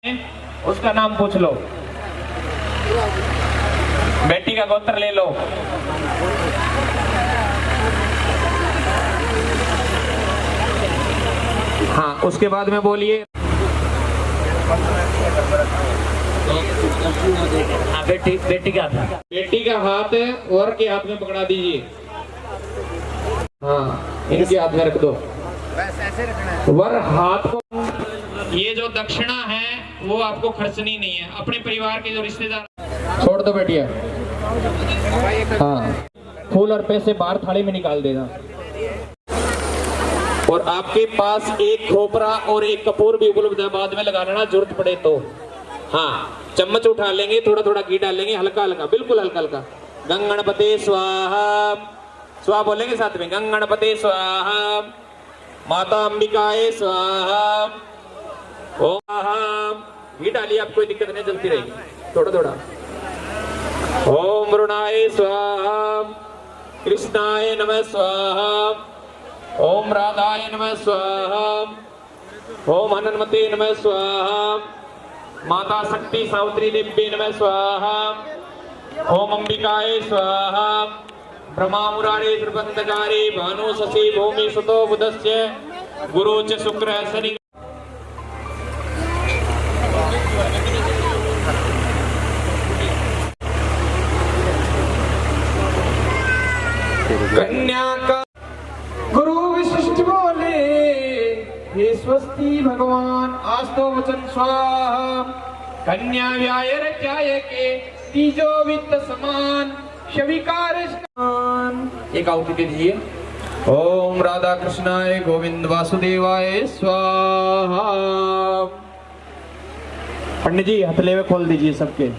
उसका नाम पूछ लो, बेटी का गोत्र ले लो। हाँ, उसके बाद में बोलिए। हाँ, बेटी का हाथ, बेटी का हाथ वर के हाथ में पकड़ा दीजिए। हाँ, इनके हाथ में रख दो। ऐसे रखना है। वर हाथ को, ये जो दक्षिणा है वो आपको खर्चनी नहीं है, अपने परिवार के जो रिश्तेदार छोड़ दो बेटिया। हाँ, फूल और पैसे बाहर थाली में निकाल देना। और आपके पास एक खोपरा और एक कपूर भी उपलब्ध है, बाद में लगा लेना जरूरत पड़े तो। हाँ, चम्मच उठा लेंगे, थोड़ा थोड़ा घी डालेंगे, हल्का हल्का, बिल्कुल हल्का हल्का। गंगणपते स्वाहा, स्वाहा बोलेंगे साथ में, गंगणपते स्वाहा, माता अंबिकाए स्वाहा, ओम। घी डालिए, आपको कोई दिक्कत नहीं, जलती रहेगी थोड़ा थोड़ा। ओम रुणाय स्वाहा, कृष्णाय नमः स्वाहा, ओम राधाय नमः स्वाहा, ओम हनुमते नमः स्वाहा, माता शक्ति सावित्री देवी नमः स्वाहा, ओम अंबिकाय स्वाहा, ब्रह्मा मुरारे त्रिबंधकारे भानु शशि भूमि सुतो बुधस्य गुरु च शुक्र शनि। कन्या का गुरु विशिष्ट बोले, हे स्वस्ति भगवान आस्तो वचन स्वाहा, कन्या व्याय रचाय के तीजो वित्त समान शविकार। एक आहुति दे दीजिए। ओम राधा कृष्णाय गोविंद वासुदेवाय स्वाहा। पंडित जी हथले में खोल दीजिए सबके।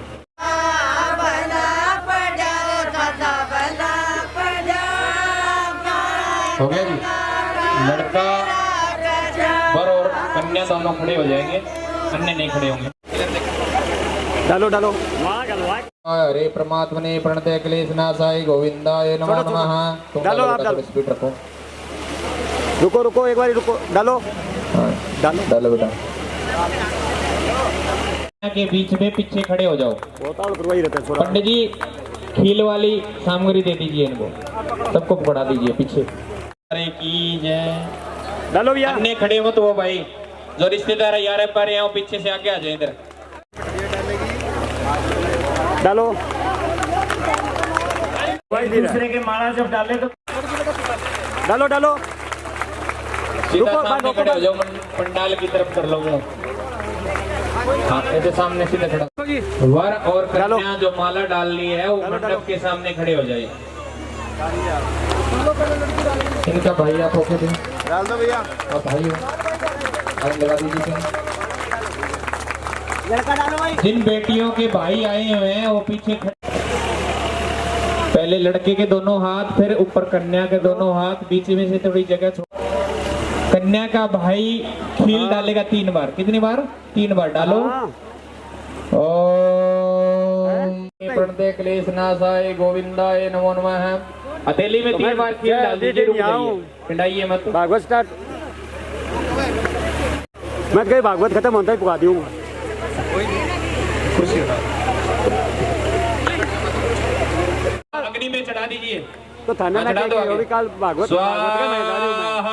हो गया जी। लड़का वर और कन्या दोनों खड़े हो जाएंगे, अन्य नहीं खड़े होंगे। डालो डालो। हरे परमात्मने प्रणते क्लेश नाशाय गोविंदाय नमो नमः। डालो, आप डालो। स्पीड रखो। रुको रुको, एक बार रुको, डालो। डालो डालो बेटा। के बीच में पीछे खड़े हो जाओ। पंडित जी खील वाली सामग्री दे दीजिए इनको, सबको पकड़ा दीजिए पीछे। अरे की जय। डालो भैया। अन्य खड़े मत हो भाई, जो रिश्तेदार है यार पर यहाँ पीछे से आगे आ जाए इधर। डालो। दूसरे के माला जब डाले तो डालो डालो। सीधा सामने खड़े हो जाओ, पंडाल की तरफ कर लो। हाँ, ऐसे सामने सीधे खड़ा। वर और कन्या जो माला डालनी है वो मंडप के सामने खड़े हो जाए। इनका भाई आप होके दे डाल दो भैया। और भाई हो आप लगा दीजिए। लड़का डालो भाई। जिन बेटियों के भाई आए हुए हैं वो पीछे खड़े। पहले लड़के के दोनों हाथ, फिर ऊपर कन्या के दोनों हाथ, बीच में से थोड़ी जगह छोड़। कन्या का भाई खील डालेगा 3 बार। कितनी बार? 3 बार डालो। ओम प्रणते क्लेश नाशाय गोविंदाय नमो नमः। हथेली में 3 बार खील डाल दीजिए, रुक जाइए, पिटाइए मत। भागवत स्टार्ट। मैं कहीं भागवत खत्म होता ही पुका दूंगा। अग्नि में चढ़ा दीजिए। तो थाना चढ़ा दो आगे। काल भागवत स्वाहा,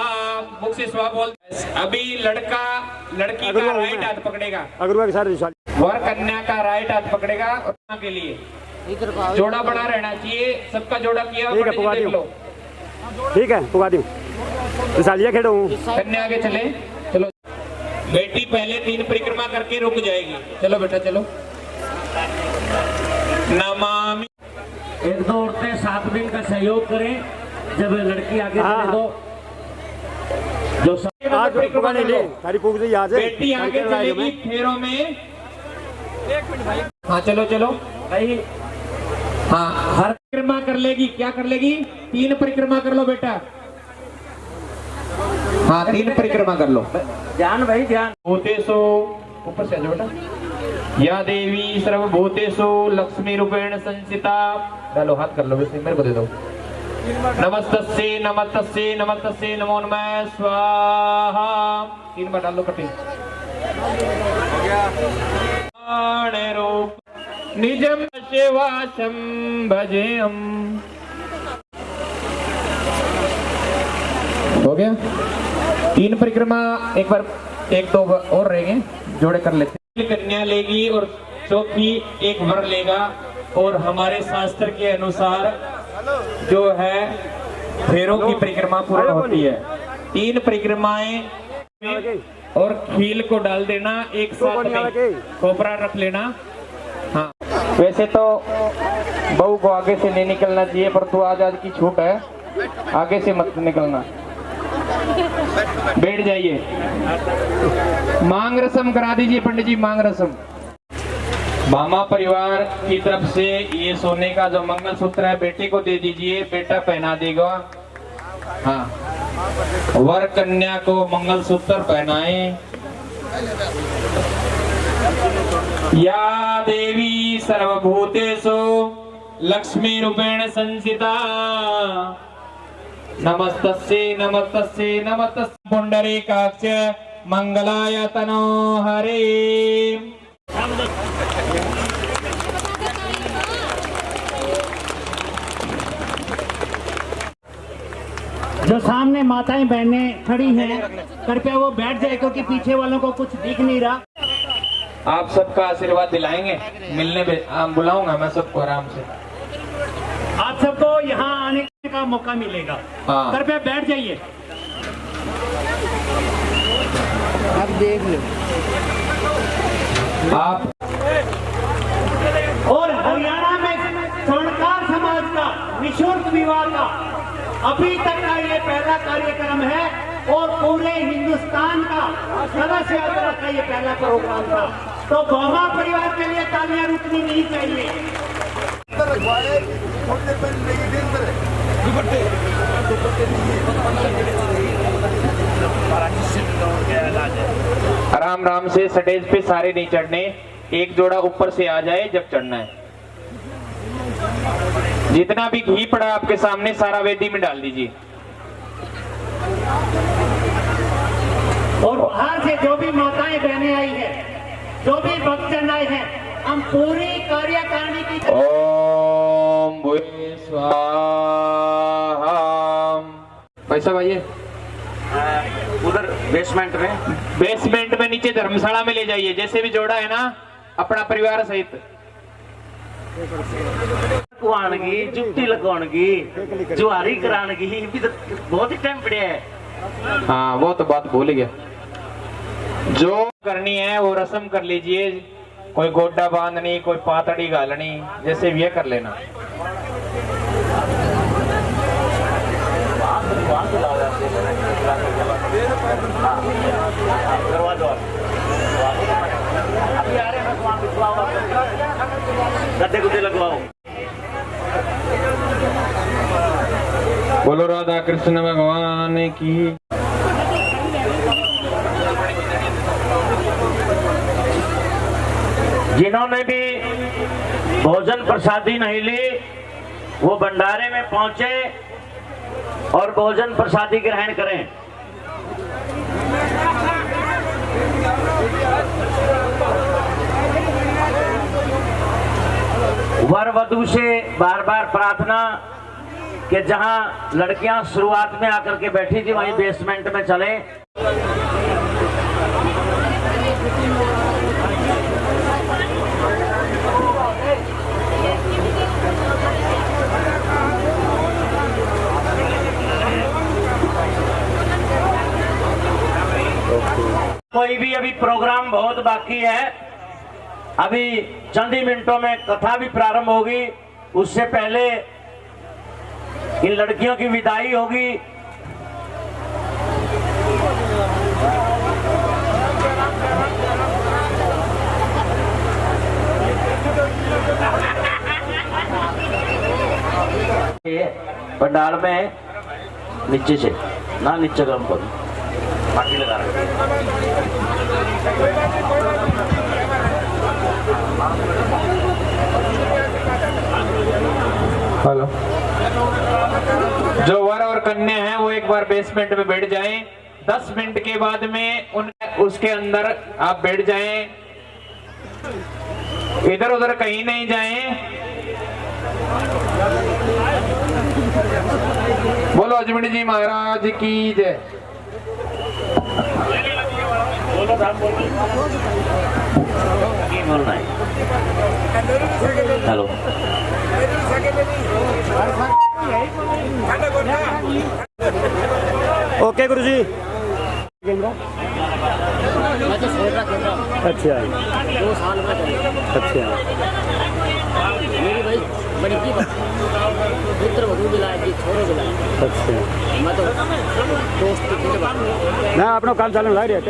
मुख से स्वाहा बोल। अभी लड़का लड़की का राइट हाथ पकड़ेगा, अगरुआ के साथ वर कन्या का राइट हाथ पकड़ेगा। और के लिए जोड़ा बड़ा रहना चाहिए, सबका जोड़ा किया। ठीक है, पुका लो। ठीक है, पुका दूं। सालिया खेड़ो। कन्या आगे चले, चलो। बेटी पहले 3 परिक्रमा करके रुक जाएगी। चलो बेटा चलो। नमामि। 1-2 औरतें 7 दिन का सहयोग करें। जब लड़की आगे चले तो जो आज परिक्रमा ले ले, सारी पूछ दी आज। बेटी आगे चलेगी फेरों में। हाँ चलो चलो भाई। हाँ, हर परिक्रमा कर लेगी। क्या कर लेगी? 3 परिक्रमा कर लो बेटा। हाँ, 3 परिक्रमा कर लो। ध्यान भाई ध्यान। भूतेषु, ऊपर से आ जाओ बेटा। या देवी सर्वभूतेषु लक्ष्मी रूपेण संस्थिता। डालो, हाथ कर लो, वैसे मेरे को दे दो। नमस्तस्ये नमस्तस्ये नमस्तस्ये नमो नमः स्वाहा। 3 बार डालो कटिंग। रूप निजम शिवाशम भजेम। हो गया 3 परिक्रमा, एक बार 1-2 और रह गए, जोड़े कर लेते। कन्या लेगी और चौथी एक वर लेगा। और हमारे शास्त्र के अनुसार जो है फेरों की परिक्रमा पूर्ण होती है। 3 परिक्रमाएं और खील को डाल देना एक साथ में, खोपरा रख लेना। हाँ, वैसे तो बहू को आगे से नहीं निकलना चाहिए, पर तू आज की छूट है, आगे से मत निकलना। बैठ जाइए। मांग रसम करा दीजिए पंडित जी, मांग रसम। मामा परिवार की तरफ से ये सोने का जो मंगलसूत्र है बेटे को दे दीजिए, बेटा पहना देगा। हाँ, वर कन्या को मंगलसूत्र पहनाए। या देवी सर्वभूतेषु लक्ष्मी रूपेण संस्थिता नमस्तस्यै नमस्तस्यै नमस्तस्यै पुंडरीकाक्ष मंगलाय तनो हरे। जो सामने माताएं बहनें खड़ी हैं, कृपया वो बैठ जाए क्योंकि पीछे वालों को कुछ दिख नहीं रहा। आप सबका आशीर्वाद दिलाएंगे, मिलने में बुलाऊंगा मैं सबको आराम से। आप सबको यहाँ आने का मौका मिलेगा। हाँ। कृपया बैठ जाइए। आप देख लो। आप और हरियाणा में स्वर्णकार समाज का निःशुल्क विवाह का अभी तक का ये पहला कार्यक्रम है और पूरे हिंदुस्तान का सदस्य यात्रा का ये पहला प्रोग्राम था। तो गौमा परिवार के लिए तालियां रुकनी नहीं चाहिए। आराम आराम से, स्टेज पे सारे नहीं चढ़ने, एक जोड़ा ऊपर से आ जाए जब चढ़ना है। जितना भी घी पड़ा आपके सामने सारा वेदी में डाल दीजिए। और बाहर से जो भी माताएं बहनें आई है, जो भी भक्तजन आए हैं, हम पूरी कार्यकारिणी की ओम भूये स्वाहा। पैसा भाई उधर बेसमेंट में नीचे धर्मशाला में ले जाइए। जैसे भी जोड़ा है ना अपना परिवार सहित। लगवाणगी, जुट्टी लगवाणगी, जुआरी कराणगी, भी तो बहुत ही टाइम पड़े है। हाँ, वो तो बात भूल गया। जो करनी है वो रस्म कर लीजिए। कोई गोड्डा बांधनी, कोई पातड़ी गालनी, जैसे भी है कर लेना। गद्दे गुद्दे लगवाओ। बोलो राधा कृष्ण भगवान की। जिन्होंने भी भोजन प्रसादी नहीं ली वो भंडारे में पहुंचे और भोजन प्रसादी ग्रहण करें। वर वधू से बार बार प्रार्थना कि जहां लड़कियां शुरुआत में आकर के बैठी थी वहीं बेसमेंट में चले। कोई भी अभी प्रोग्राम बहुत बाकी है। अभी चंद ही मिनटों में कथा भी प्रारंभ होगी। उससे पहले इन लड़कियों की विदाई होगी। पंडाल में नीचे से ना, नीचे गरम करो, माटी लगा रहे। हेलो। जो वर और कन्या हैं वो एक बार बेसमेंट में बैठ जाएं। 10 मिनट के बाद में उसके अंदर आप बैठ जाएं। इधर उधर कहीं नहीं जाएं। बोलो अजमेर जी महाराज की जय। हेलो ओके गुरु जी। अच्छा 2 साल में अच्छा मेरी भाई बड़ी की पुत्र वधू दिलाए जी छोरो दिलाए अच्छा मैं तो दोस्त की बात ना अपना काम चालू लग रहा है।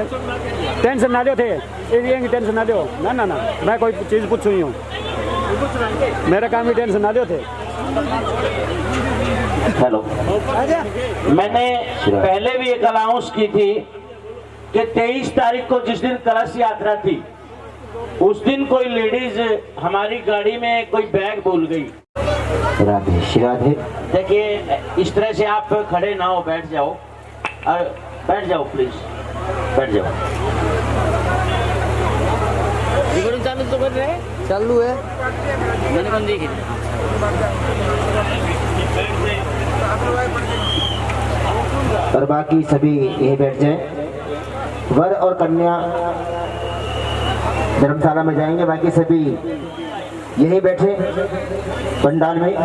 टेंशन ना लो थे ये टेंशन ना लो ना ना ना मैं कोई चीज़ पूछू ही हूँ मेरा काम ही टेंशन ना लो थे। हेलो मैंने पहले भी एक अनाउंस की थी कि 23 तारीख को जिस दिन कलश यात्रा थी उस दिन कोई लेडीज हमारी गाड़ी में कोई बैग भूल गई। राधे श्री राधे। देखिए इस तरह से आप खड़े ना हो, बैठ जाओ और बैठ जाओ प्लीज बैठ जाओ। रिकॉर्डिंग चालू तो कर रहे हैं चालू है मैंने कौन देखी और बाकी सभी यहीं बैठ जाएं। वर और कन्या धर्मशाला में जाएंगे, बाकी सभी यहीं बैठे पंडाल में।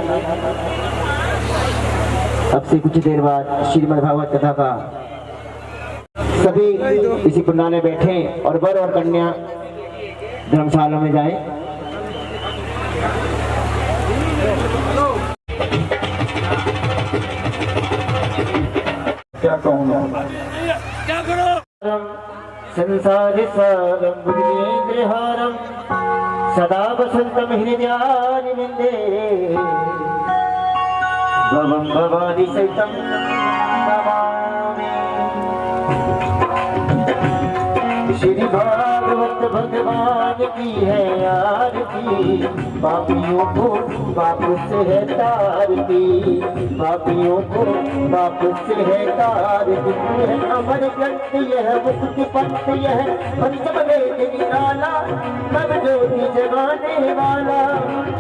अब से कुछ देर बाद श्रीमद् भागवत कथा का सभी इसी पंडाल में बैठे और वर और कन्या धर्मशाला में जाएं। क्या कहूँ संसार सारं भुजगेन्द्रहारं सदा वसन्तं हृदयारविन्दे भवं भवानी सहितं नमामि। श्री भागवत भगवान की है आरती, पापियों को पाप से है तारती, पापियों को पाप से है तारती। यह अमर ग्रंथ यह मुक्ति पंथ यह पंचम वेद निराला नव ज्योति जगाने वाला।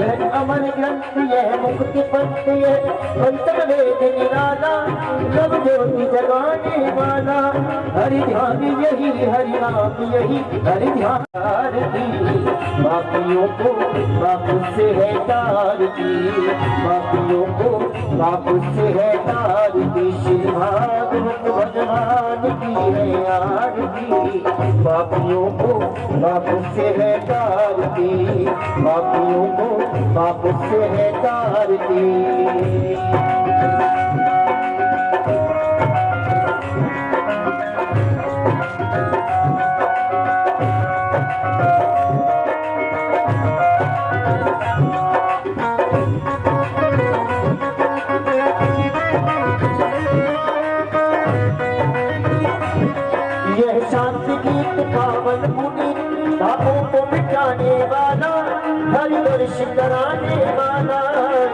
यह अमर ग्रंथ यह मुक्ति पंथ यह पंचम वेद निराला नव ज्योति जगाने वाला। हरि ध्यान यही हरि नाम यही हरि ध्यान आरती, पापियों को पाप से है तारती, पापियों को पाप से है तारती। श्री भागवत भगवान की है आरती, पापियों को पाप से है तारती, पापियों को पाप से है तारती। शांति गीत पावन मुनि पापों को मिटाने वाला हरि दर्श कराने वाला।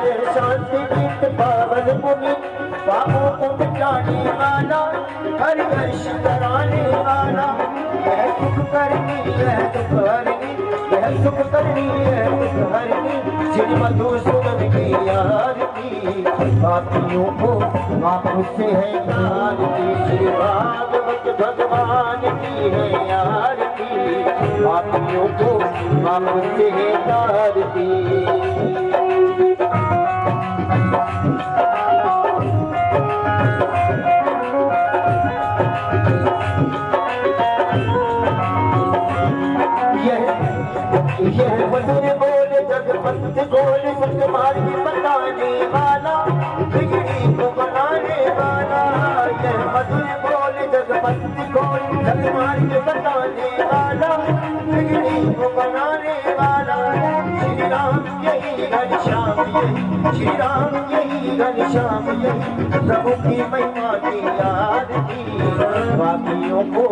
यह शांति गीत पावन मुनि पापों को मिटाने वाला हरि दर्श कराने वाला। यह सुख करनी यह दुख हरनी, यह सुख करनी यह दुख हरनी। श्री मधुसूदन की आरती, पापियों को पाप से है तारती। श्री भागवत भगवान की है आरती, पापियों को पाप से है तारती। यह मधुर बोल जगपत गोल सत्य मार्ग बताने वाला, बिगड़ी को बनाने वाला। यह मधुर बोल जगपत गोल सत्य मार्ग बताने वाला, बिगड़ी को बनाने वाला। श्री राम यही हरि श्याम यही, श्री राम यही घनश्याम यही प्रभु की महिमा की आरती पापियों को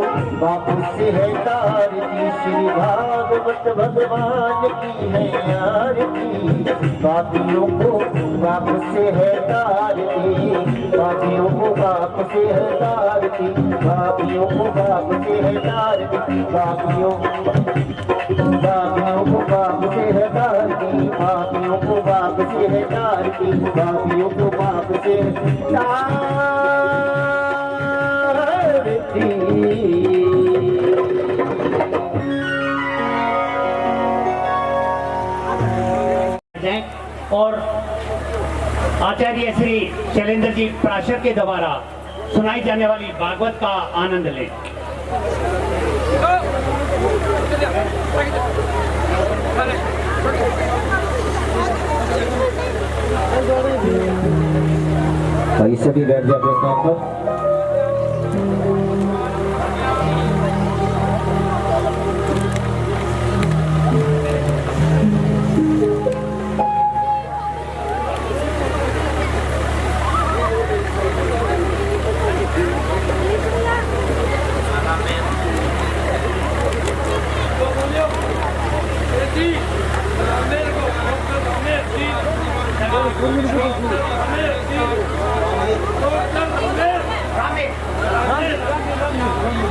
बापू से है तारती श्री भागवत भगवान की है आरती पापियों को बाप से है तारती पापियों को बाप से है तारती पापियों को बाप से है तारती पापियों को बाप से है तारती पापियों को बाप से है तारती पापियों को बाप से है तारती। और आचार्य श्री शैलेंद्र जी प्राशर के द्वारा सुनाई जाने वाली भागवत का आनंद लें। भाई सभी बैठ जाए अपने स्थान पर।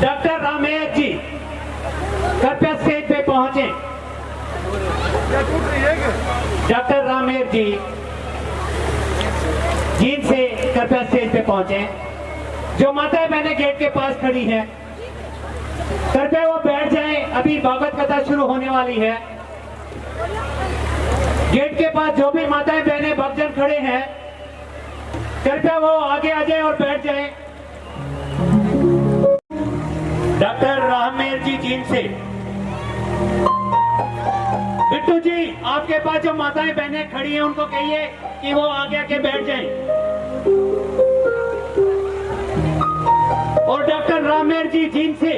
डॉक्टर रामेश जी कृपया स्टेज पे पहुंचे। डॉक्टर रामेश जी जीन से कृपया स्टेज पे पहुंचे। जो माताएं बहनें गेट के पास खड़ी हैं कृपया वो बैठ जाएं, अभी भागवत कथा शुरू होने वाली है। गेट के पास जो भी माताएं बहनें भक्तजन खड़े हैं कृपया वो आगे आ जाएं और बैठ जाएं। डॉक्टर रामेश जी जीन से। बिट्टू जी आपके पास जो माताएं बहनें खड़ी हैं उनको कहिए कि वो आगे आके बैठ जाएं। और डॉक्टर रामेश जी जीन से